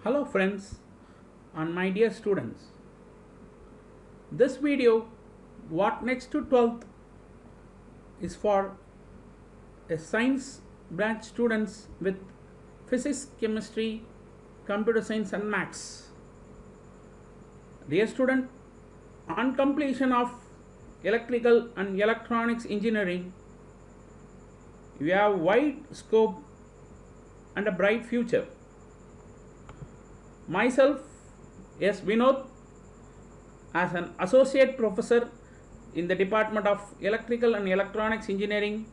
Hello friends and my dear students. This video, What Next to 12th, is for a science branch students with physics, chemistry, computer science and maths. Dear student, on completion of electrical and electronics engineering, you have wide scope and a bright future. Myself, S. Vinod, as an associate professor in the Department of Electrical and Electronics Engineering,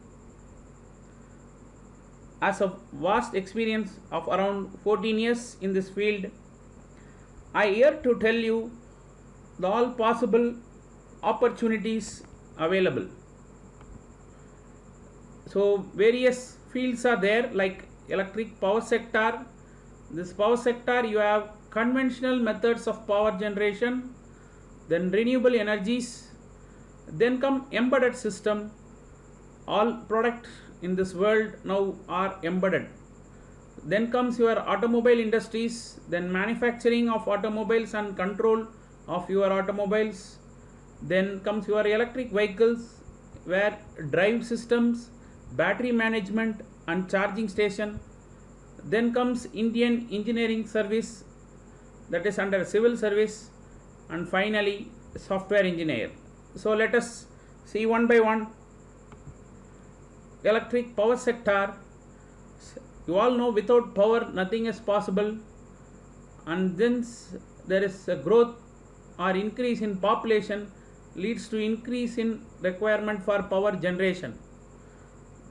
has a vast experience of around 14 years in this field. I here to tell you the all possible opportunities available. So various fields are there like electric power sector. This power sector, you have conventional methods of power generation, then renewable energies, then come embedded system. All products in this world now are embedded. Then comes your automobile industries, then manufacturing of automobiles and control of your automobiles. Then comes your electric vehicles where drive systems, battery management and charging station. Then comes Indian engineering service, that is under civil service, and finally software engineer. So let us see one by one. Electric power sector, you all know without power nothing is possible, and then there is a growth or increase in population leads to increase in requirement for power generation.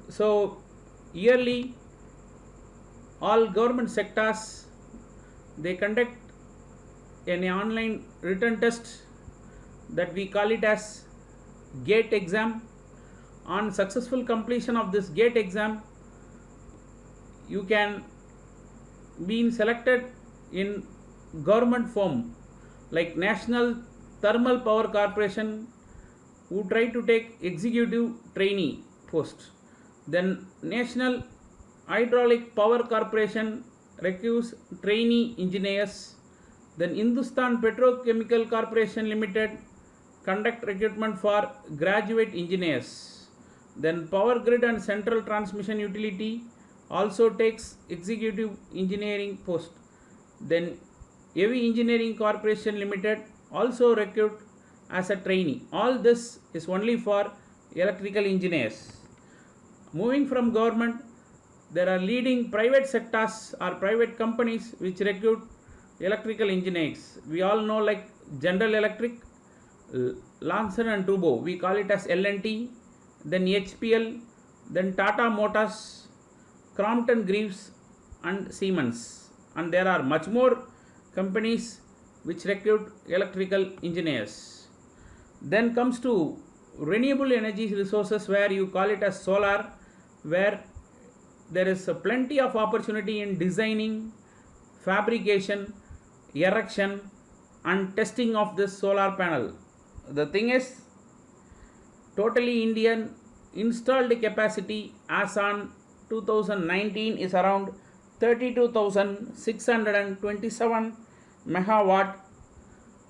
So yearly all government sectors, they conduct an online written test that we call it as GATE exam. On successful completion of this GATE exam, you can be selected in government firm like National Thermal Power Corporation, who try to take executive trainee post. Then National Hydraulic Power Corporation recruits trainee engineers. Then Hindustan Petrochemical Corporation Limited conduct recruitment for graduate engineers. Then Power Grid and Central Transmission Utility also takes executive engineering post. Then Heavy Engineering Corporation Limited also recruit as a trainee. All this is only for electrical engineers. Moving from government, there are leading private sectors or private companies which recruit electrical engineers. We all know like General Electric, Larsen and Toubro, we call it as L&T, then HPL, then Tata Motors, Crompton Greaves and Siemens. And there are much more companies which recruit electrical engineers. Then comes to renewable energy resources, where you call it as solar, where there is plenty of opportunity in designing, fabrication, erection and testing of this solar panel. The thing is, totally Indian installed capacity as on 2019 is around 32,627 megawatt,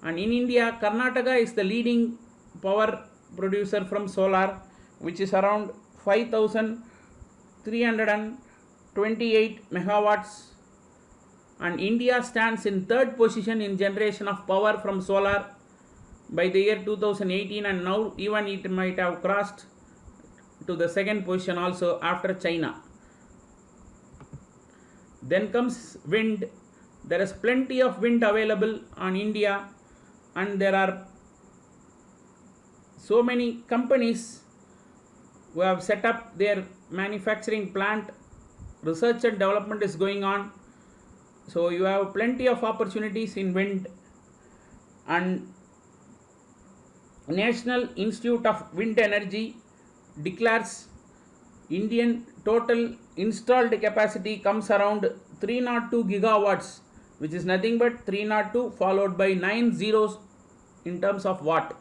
and in India Karnataka is the leading power producer from solar, which is around 5,328 megawatts, and India stands in third position in generation of power from solar by the year 2018, and now even it might have crossed to the second position also after China. Then comes wind. There is plenty of wind available on India, and there are so many companies who have set up their manufacturing plant. Research and development is going on. So you have plenty of opportunities in wind, and National Institute of Wind Energy declares Indian total installed capacity comes around 302 gigawatts, which is nothing but 302 followed by 9 zeros in terms of watt.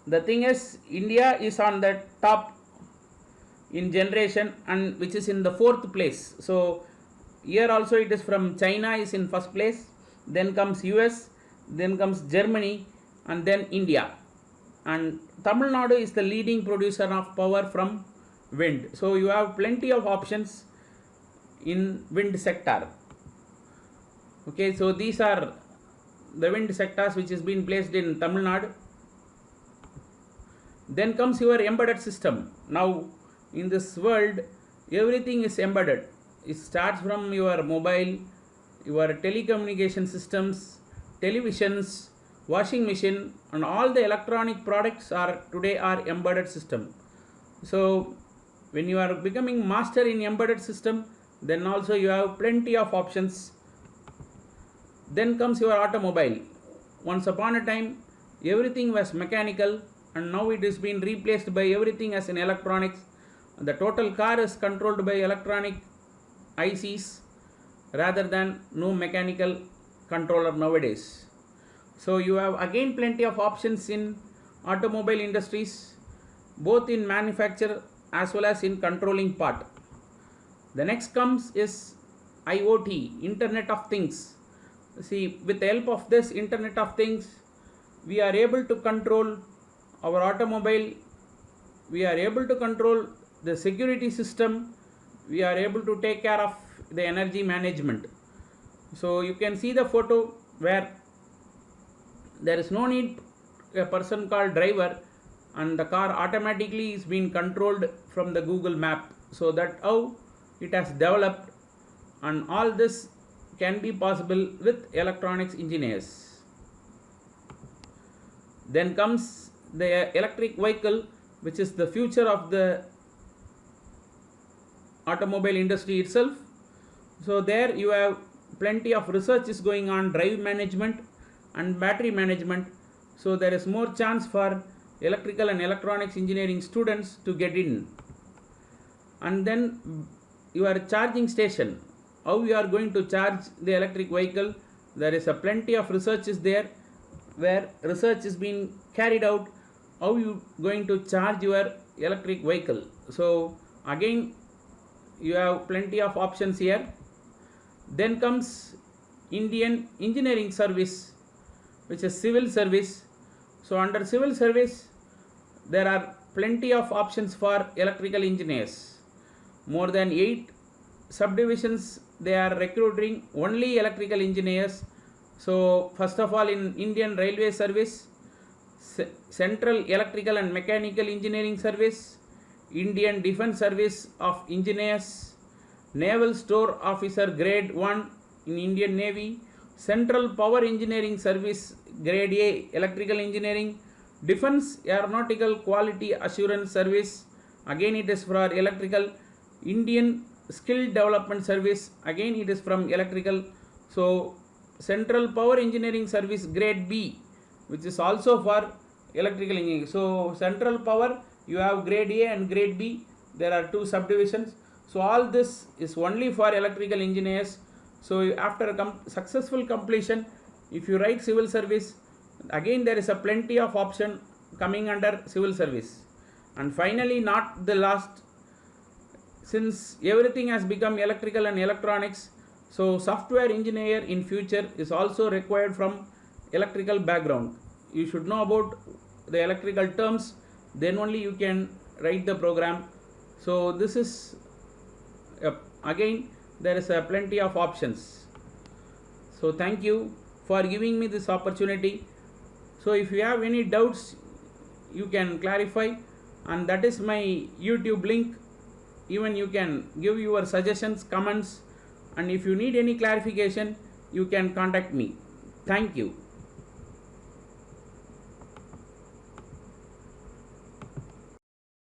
The thing is, India is on the top in generation, and which is in the fourth place. So here also it is from China is in first place, then comes US, then comes Germany, and then India. And Tamil Nadu is the leading producer of power from wind. So you have plenty of options in wind sector. Okay, so these are the wind sectors which is being placed in Tamil Nadu. Then comes your embedded system. Now in this world everything is embedded. It starts from your mobile, your telecommunication systems, televisions, washing machine, and all the electronic products are today are embedded system. So when you are becoming master in embedded system, then also you have plenty of options. Then comes your automobile. Once upon a time everything was mechanical, and now it is being replaced by everything as in electronics. The total car is controlled by electronic ICs rather than no mechanical controller nowadays. So you have again plenty of options in automobile industries, both in manufacture as well as in controlling part. The next comes is IoT, Internet of Things. See, with the help of this Internet of Things, we are able to control our automobile, we are able to control the security system, we are able to take care of the energy management. So you can see the photo where there is no need a person called driver, and the car automatically is being controlled from the Google map. So that how it has developed, and all this can be possible with electronics engineers. Then comes the electric vehicle, which is the future of the automobile industry itself. So there you have plenty of research is going on, drive management and battery management. So there is more chance for electrical and electronics engineering students to get in. And then your charging station, how you are going to charge the electric vehicle, there is a plenty of research is there, where research is being carried out, how you going to charge your electric vehicle. So again you have plenty of options here. Then comes Indian Engineering Service, which is civil service. So under civil service there are plenty of options for electrical engineers. More than 8 subdivisions they are recruiting only electrical engineers. So first of all, in Indian Railway Service, Central Electrical and Mechanical Engineering Service, Indian Defence Service of Engineers, Naval Store Officer Grade 1 in Indian Navy, Central Power Engineering Service Grade A Electrical Engineering, Defence Aeronautical Quality Assurance Service, again it is for electrical, Indian Skill Development Service, again it is from electrical. So Central Power Engineering Service Grade B, which is also for electrical engineering. So Central Power you have Grade A and Grade B, there are 2 subdivisions. So all this is only for electrical engineers. So after successful completion, if you write civil service, again there is a plenty of option coming under civil service. And finally, not the last, since everything has become electrical and electronics, so software engineer in future is also required from electrical background. You should know about the electrical terms, then only you can write the program. So this is again there is a plenty of options. So thank you for giving me this opportunity. So if you have any doubts, you can clarify, and that is my YouTube link. Even you can give your suggestions, comments, and if you need any clarification, you can contact me. Thank you.